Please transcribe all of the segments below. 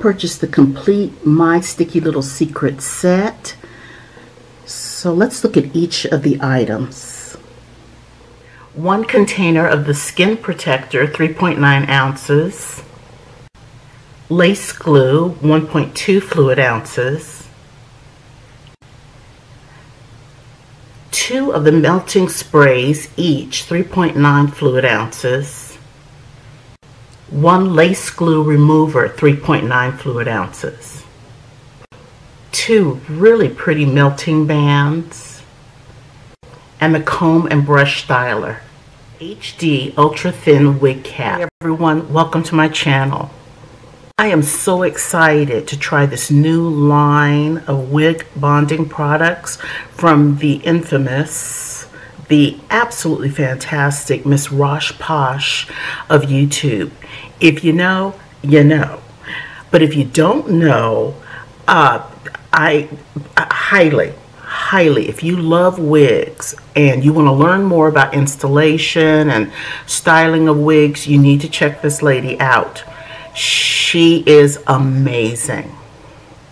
purchased the complete My Sticky Little Secret set. So let's look at each of the items. 1 container of the Skin Protector, 3.9 ounces. Lace glue, 1.2 fluid ounces. 2 of the melting sprays, each 3.9 fluid ounces. 1 lace glue remover, 3.9 fluid ounces. 2 really pretty melting bands. And the comb and brush styler. HD Ultra Thin Wig Cap. Hey everyone, welcome to my channel. I am so excited to try this new line of wig bonding products from the infamous, the absolutely fantastic Miss Rosh Posh of YouTube. If you know, you know. But if you don't know, I highly, if you love wigs and you want to learn more about installation and styling of wigs, you need to check this lady out. She is amazing.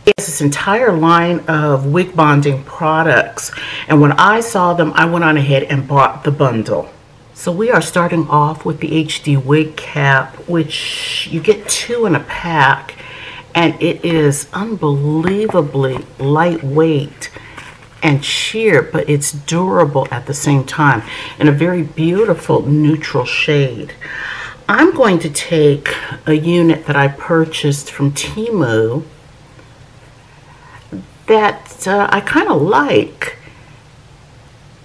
She has this entire line of wig bonding products, and when I saw them, I went on ahead and bought the bundle. So we are starting off with the HD Wig Cap, which you get 2 in a pack, and it is unbelievably lightweight and sheer, but it's durable at the same time in a very beautiful neutral shade. I'm going to take a unit that I purchased from Temu that I kind of like,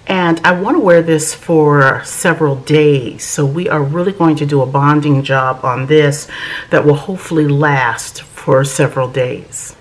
and I want to wear this for several days. So we are really going to do a bonding job on this that will hopefully last for several days.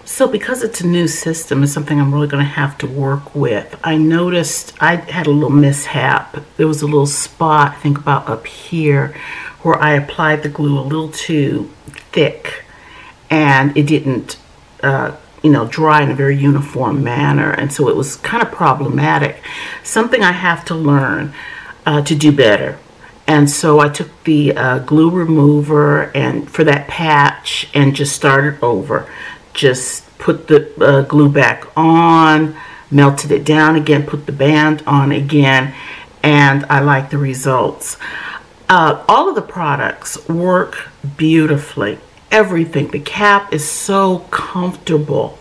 So because it's a new system, it's something I'm really going to have to work with. I noticed I had a little mishap. There was a little spot, I think about up here, where I applied the glue a little too thick, and it didn't, dry in a very uniform manner, and so it was kind of problematic. Something I have to learn to do better. And so I took the glue remover and for that patch and just started over. Just put the glue back on, melted it down again, put the band on again, and I like the results. All of the products work beautifully. Everything. The cap is so comfortable.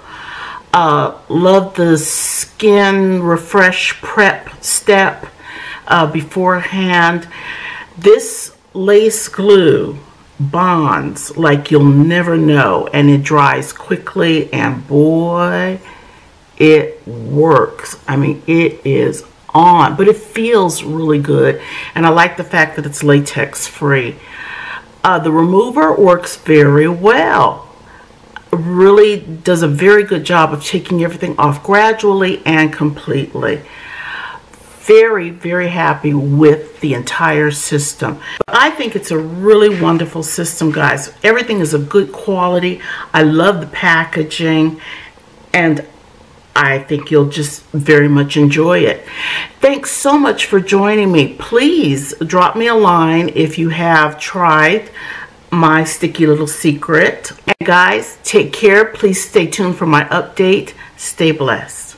Love the Skin Refresh Prep step. beforehand. This lace glue bonds like you'll never know, and it dries quickly, and boy, it works. I mean, it is on, but it feels really good, and I like the fact that it's latex free. The remover works very well. Really does a very good job of taking everything off gradually and completely. Very, very happy with the entire system. I think it's a really wonderful system, guys. Everything is of good quality. I love the packaging, and I think you'll just very much enjoy it. Thanks so much for joining me. Please drop me a line if you have tried my sticky little secret. And guys, take care. Please stay tuned for my update. Stay blessed.